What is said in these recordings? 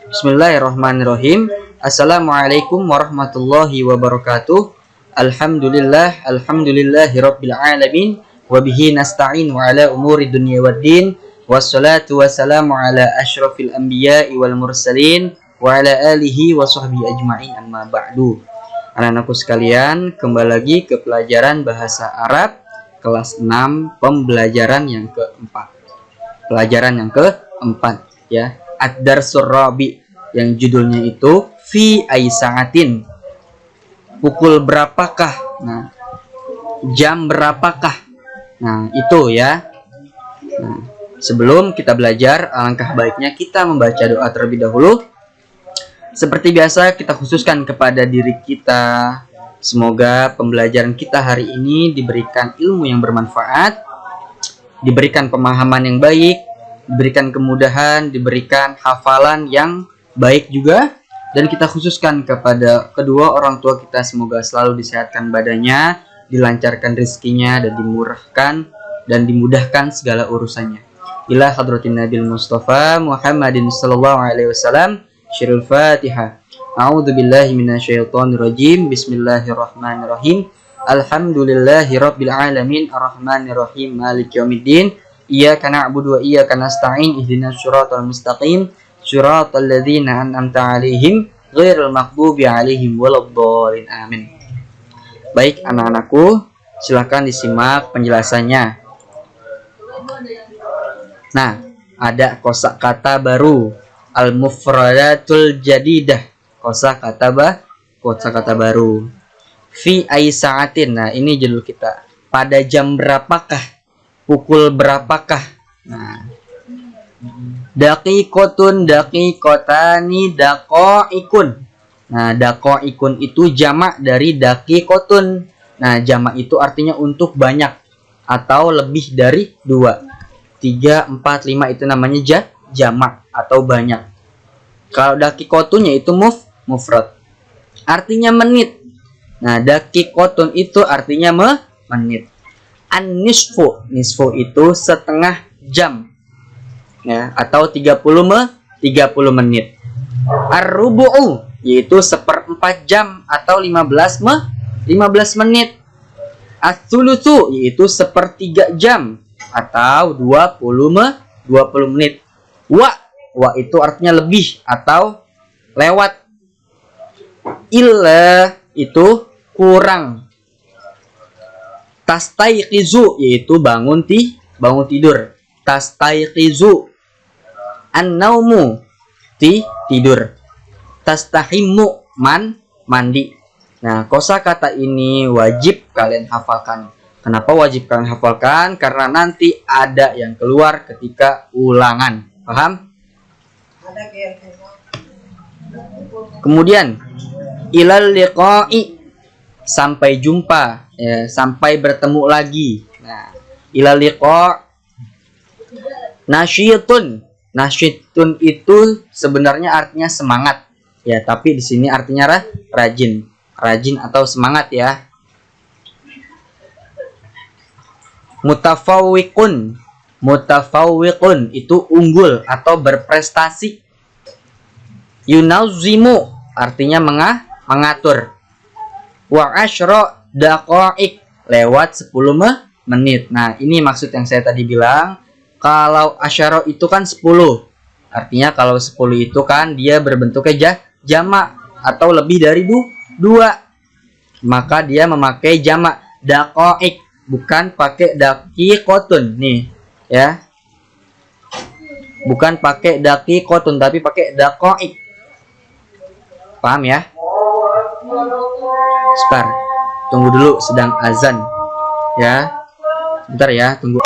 Bismillahirrahmanirrahim. Assalamualaikum warahmatullahi wabarakatuh. Alhamdulillahirabbil alamin wa bihi nasta'in wa ala umuri dunya waddin. Wassalatu wassalamu ala asyrafil anbiya'i wal mursalin wa ala alihi wa sahbihi ajma'in, amma ba'du. Anak-anakku sekalian, kembali lagi ke pelajaran bahasa Arab kelas 6, pembelajaran yang keempat. Pelajaran yang keempat ya, Ad-Darsur Rabi, yang judulnya itu fi ay sa'atin. Pukul berapakah? Nah, jam berapakah? Nah, itu ya. Nah, sebelum kita belajar, alangkah baiknya kita membaca doa terlebih dahulu. Seperti biasa, kita khususkan kepada diri kita. Semoga pembelajaran kita hari ini diberikan ilmu yang bermanfaat, diberikan pemahaman yang baik, diberikan kemudahan, diberikan hafalan yang baik juga. Dan kita khususkan kepada kedua orang tua kita, semoga selalu disehatkan badannya, dilancarkan rezekinya, dan dimurahkan dan dimudahkan segala urusannya. Ila hadratin Nabil Mustafa Muhammadin sallallahu alaihi wasallam. Syirul Fatihah. A'udzu billahi minasyaitonir rajim. Bismillahirrahmanirrahim. Alhamdulillahirabbil alamin, arrahmanir rahim, maliki yaumiddin. Iyyaka na'budu wa iyyaka nasta'in. Ihdinas siratal mustaqim. Siratal ladzina an'amta 'alaihim ghairil maghdubi 'alaihim waladdallin. Amin. Baik anak-anakku, silakan disimak penjelasannya. Nah, ada kosakata baru. Al-mufradatul jadidah, kosakata baru. Fi ay sa'atin. Nah, ini judul kita. Pada jam berapakah? Pukul berapakah? Nah, daqiqotun, daqiqotani, daqa'iqun. Nah, daqa'iqun itu jamak dari daqiqotun. Nah, jamak itu artinya untuk banyak atau lebih dari 2, 3, 4, 5 itu namanya jamak atau banyak. Kalau daqiqotunnya itu mufrad, artinya menit. Nah, daqiqotun itu artinya menit. An-nisfu, nisfu itu setengah jam ya, atau 30 menit. Ar-rubu'u yaitu seperempat jam atau 15 menit. As-sulusu yaitu sepertiga jam atau 20 menit. Wa itu artinya lebih atau lewat. Illa itu kurang. Tastaiqizu yaitu bangun tidur. Tastaiqizu. An-naumu tidur. Tastahimmu mandi. Nah, kosakata ini wajib kalian hafalkan. Kenapa wajib kalian hafalkan? Karena nanti ada yang keluar ketika ulangan. Paham? Kemudian ilal liqa'i, sampai jumpa ya, sampai bertemu lagi. Nah, ilal liqa'. Nasyitun, nasyitun itu sebenarnya artinya semangat ya, tapi di sini artinya rajin atau semangat ya. Mutafawwiqun, mutafawwiqun itu unggul atau berprestasi. Yunazzimu artinya mengatur. Wa asyra daqa'iq, lewat 10 menit. Nah, ini maksud yang saya tadi bilang. Kalau asyara itu kan 10. Artinya kalau 10 itu kan dia berbentuknya jamak atau lebih dari 2. Maka dia memakai jamak daqa'iq, bukan pakai daqiqotun nih ya. Bukan pakai daqiqotun tapi pakai daqa'iq. Paham ya? Sebentar, tunggu dulu, sedang azan ya. Bentar ya, tunggu.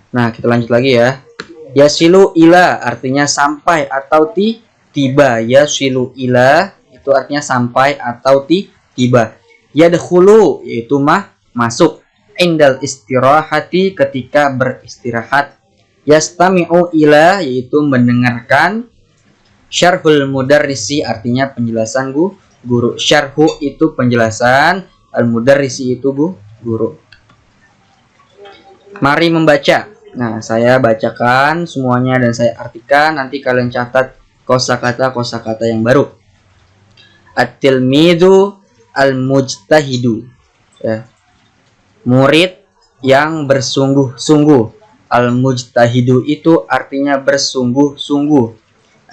Nah, kita lanjut lagi ya. Yasilu ila artinya sampai atau tiba. Yasilu ila itu artinya sampai atau tiba. Yadkhulu yaitu masuk. Indal istirahati, ketika beristirahat. Yastami'u ila, yaitu mendengarkan. Syarhul mudarrisi, artinya penjelasan guru. Syarhu itu penjelasan, al-mudarrisi itu guru. Mari membaca. Nah, saya bacakan semuanya dan saya artikan. Nanti kalian catat kosakata yang baru. At-tilmidu al-mujtahidu, ya. Murid yang bersungguh-sungguh. Al-mujtahidu itu artinya bersungguh-sungguh.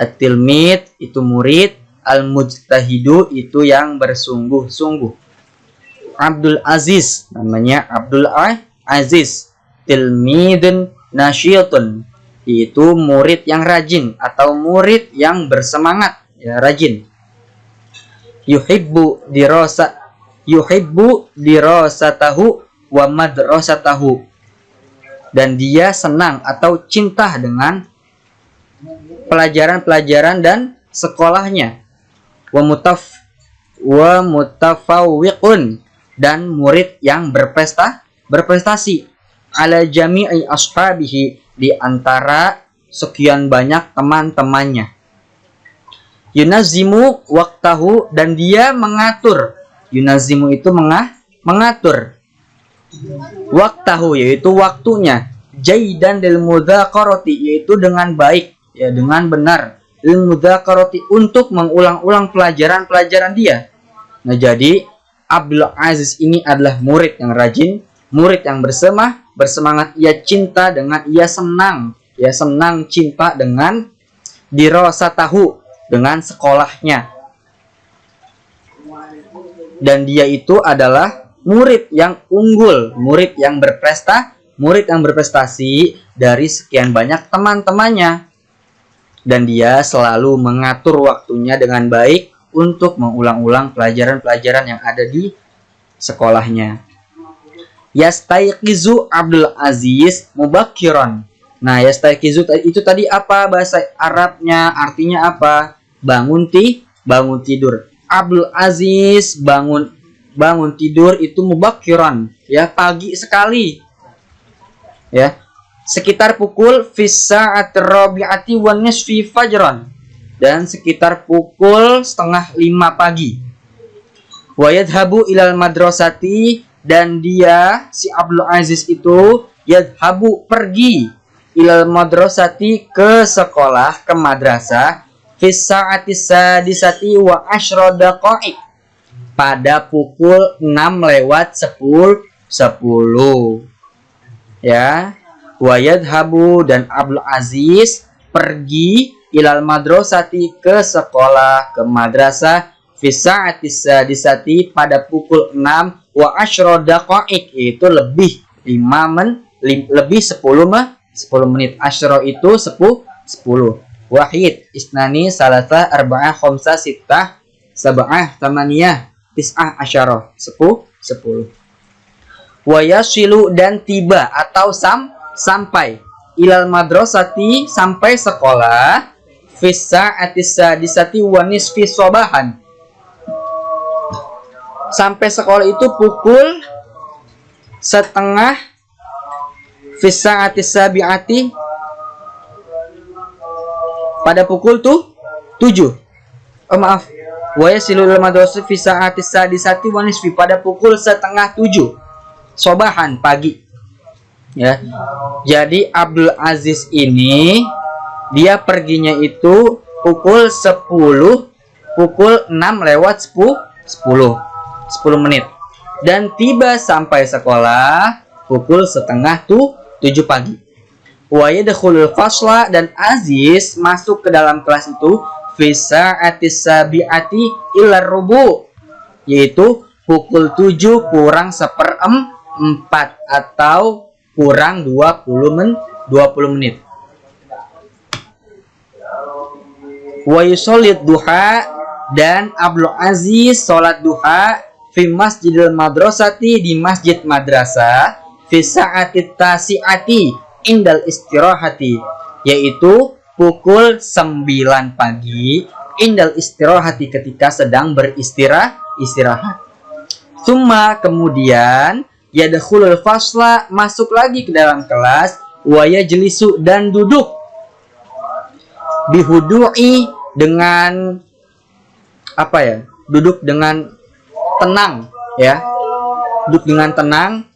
At-tilmid itu murid, al-mujtahidu itu yang bersungguh-sungguh. Abdul Aziz, namanya Abdul Aziz. Tilmidun nasyitun, yaitu murid yang rajin atau murid yang bersemangat, ya, rajin. Yuhibbu dirasatahu wa madrasatahu, dan dia senang atau cinta dengan pelajaran-pelajaran dan sekolahnya. Wa mutafawwiqun, dan murid yang berprestasi. Ala jami'i ashabihi, di antara sekian banyak teman-temannya. Yunazimu waktahu, dan dia mengatur. Yunazimu itu mengatur. Waktahu, yaitu waktunya. Jaidan lil mudzakarati, yaitu dengan baik, ya, dengan benar. Lil mudzakarati, untuk mengulang-ulang pelajaran-pelajaran dia. Nah, jadi Abdul Aziz ini adalah murid yang rajin, murid yang bersemangat, ia cinta dengan, ia senang cinta dengan dirasatahu, dengan sekolahnya. Dan dia itu adalah murid yang unggul, murid yang berprestasi dari sekian banyak teman-temannya. Dan dia selalu mengatur waktunya dengan baik untuk mengulang-ulang pelajaran-pelajaran yang ada di sekolahnya. Yastayqizu Abdul Aziz mubakkiran. Nah, yastayqizu itu tadi apa bahasa Arabnya? Artinya apa? Bangun tidur. Abdul Aziz bangun tidur itu mubakkiran, ya, pagi sekali. Ya. Sekitar pukul fis-sa'ati rabi'ati wan nisfi fajran, dan sekitar pukul 4:30 pagi. Wa yadhhabu ilal madrasati, dan dia si Abdul Aziz itu yadhhabu, pergi, ilal madrasati, ke sekolah, ke madrasah, fis sa'ati sadisati wa asyra daqaiq, pada pukul 6:10. Ya. Wa yadhhabu, dan Abdul Aziz pergi, ilal madrasati, ke sekolah, ke madrasah, fi sa'ati sadisati, pada pukul 6, wa asyra daqaiq, itu lebih 10 menit. Asyra itu 10. Wahid, isnani, salasa, arba'ah, khamsah, sittah, sab'ah, tamaniyah, tis'ah, asyara, 10. Wa yasilu, dan tiba atau sampai, ilal madrasati, sampai sekolah, fis sa'ati sadisati wa nisfi sabahan, sampai sekolah itu pukul setengah, fis sa'ati sabi'ati, pada pukul 7. Maaf. Wa yasilu ilal madrasati fis sa'ati sadisati wa nisfi, pada pukul 6:30 sabahan, pagi. Ya. Jadi Abdul Aziz ini dia perginya itu pukul 6:10 menit, dan tiba sampai sekolah pukul 6:30 pagi. Wa yadkhulul fasla, dan Aziz masuk ke dalam kelas itu fi sa'atis sabi'ati illa rubu, yaitu pukul 7 kurang 1/4 atau kurang 20 menit. Wa yusallid duha, dan Abdul Aziz salat duha fi masjidil madrasati, di masjid madrasah, fi sa'atit tasi'ati indal istirahati, yaitu pukul 9 pagi, indal istirahati, ketika sedang beristirahat. Summa, kemudian yadkhulul fasla, masuk lagi ke dalam kelas, wa yajlisu, dan duduk, bihudu'i, dengan apa ya? Duduk dengan tenang, ya. Duduk dengan tenang,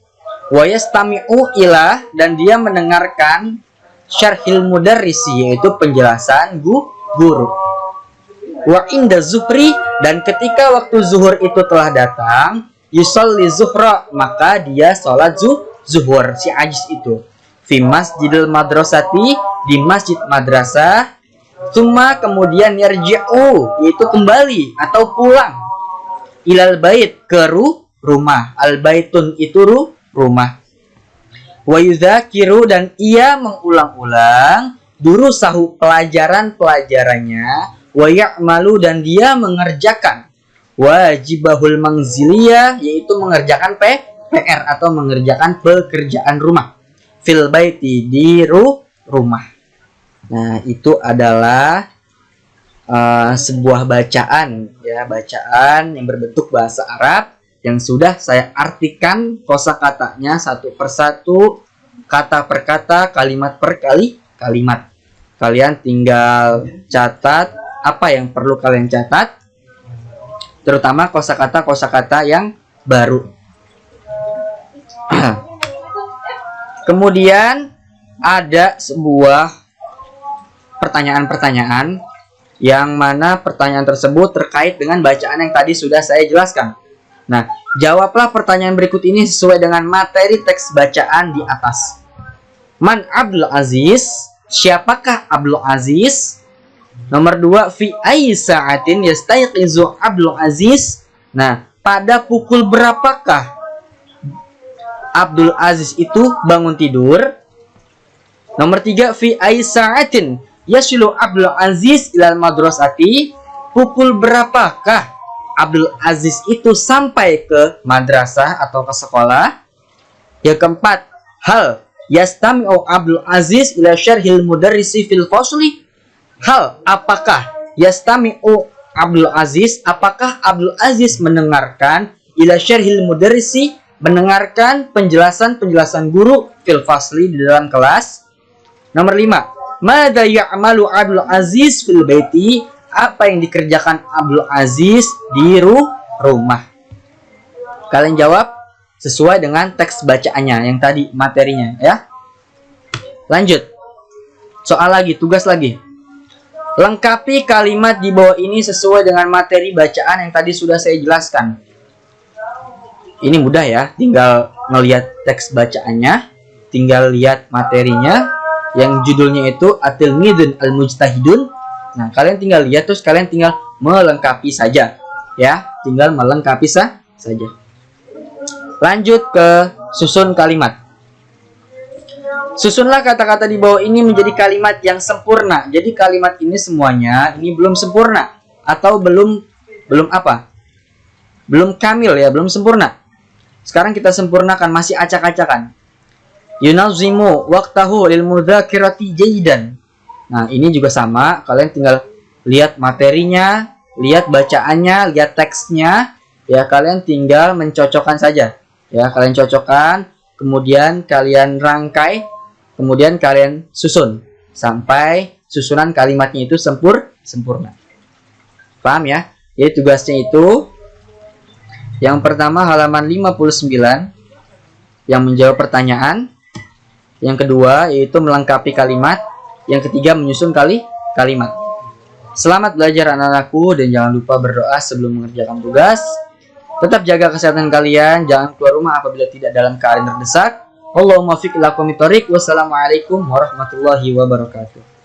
wa yastami'u ila, dan dia mendengarkan syarhil mudarrisi, yaitu penjelasan guru. Wa inda zuhri, dan ketika waktu zuhur itu telah datang, yusolli zuhra, maka dia sholat zuhur, si ajis itu, fi masjidil madrasati, di masjid madrasah, cuma kemudian yarji'u, yaitu kembali atau pulang, ilal bait, ke rumah, al baitun itu rumah, wa yudzakiru, dan ia mengulang-ulang durusahu, pelajaran-pelajarannya, wa ya'malu, dan dia mengerjakan wajibahul manziliyah, yaitu mengerjakan PR atau mengerjakan pekerjaan rumah, fil baiti, di rumah. Nah, itu adalah sebuah bacaan, ya, bacaan yang berbentuk bahasa Arab yang sudah saya artikan kosakatanya satu persatu, kata per kata, kalimat per kalimat. Kalian tinggal catat apa yang perlu kalian catat, terutama kosakata yang baru. Kemudian ada sebuah pertanyaan-pertanyaan yang mana pertanyaan tersebut terkait dengan bacaan yang tadi sudah saya jelaskan. Nah, jawablah pertanyaan berikut ini sesuai dengan materi teks bacaan di atas. Man Abdul Aziz? Siapakah Abdul Aziz? Nomor 2, fi ayyi sa'atin yastayqizu Abdul Aziz? Nah, pada pukul berapakah Abdul Aziz itu bangun tidur? Nomor 3, fi ayyi sa'atin yasilu Abdul Aziz ilal madrasati? Pukul berapakah Abdul Aziz itu sampai ke madrasah atau ke sekolah? Yang keempat, hal yastami'u Abdul Aziz ila syarhil mudarrisi fil fasli? Hal, apakah yastami'u Abdul Aziz, apakah Abdul Aziz mendengarkan ila syarhil mudarrisi, mendengarkan penjelasan-penjelasan guru fil fasli, di dalam kelas? Nomor 5, madza ya'malu Abdul Aziz fil baiti? Apa yang dikerjakan Abdul Aziz di rumah? Kalian jawab sesuai dengan teks bacaannya yang tadi, materinya, ya. Lanjut. Soal lagi, tugas lagi. Lengkapi kalimat di bawah ini sesuai dengan materi bacaan yang tadi sudah saya jelaskan. Ini mudah ya, tinggal ngelihat teks bacaannya, tinggal lihat materinya yang judulnya itu At-Tilmidun Al-Mujtahidun. Nah, kalian tinggal lihat, terus kalian tinggal melengkapi saja, ya, tinggal melengkapi saja. Lanjut ke susun kalimat. Susunlah kata-kata di bawah ini menjadi kalimat yang sempurna. Jadi kalimat ini semuanya ini belum sempurna atau belum apa? Belum kamil, ya, belum sempurna. Sekarang kita sempurnakan, masih acak-acakan. Yunazimu waqtahu lil mudzakirati jayyidan. Nah, ini juga sama, kalian tinggal lihat materinya, lihat bacaannya, lihat teksnya, ya, kalian tinggal mencocokkan saja. Ya, kalian cocokkan, kemudian kalian rangkai, kemudian kalian susun sampai susunan kalimatnya itu sempurna. Paham ya? Jadi tugasnya itu yang pertama halaman 59 yang menjawab pertanyaan, yang kedua yaitu melengkapi kalimat, yang ketiga menyusun kalimat. Selamat belajar anak-anakku, dan jangan lupa berdoa sebelum mengerjakan tugas. Tetap jaga kesehatan kalian, jangan keluar rumah apabila tidak dalam keadaan terdesak. Allahumma fiq ila qomitorik. Wassalamualaikum warahmatullahi wabarakatuh.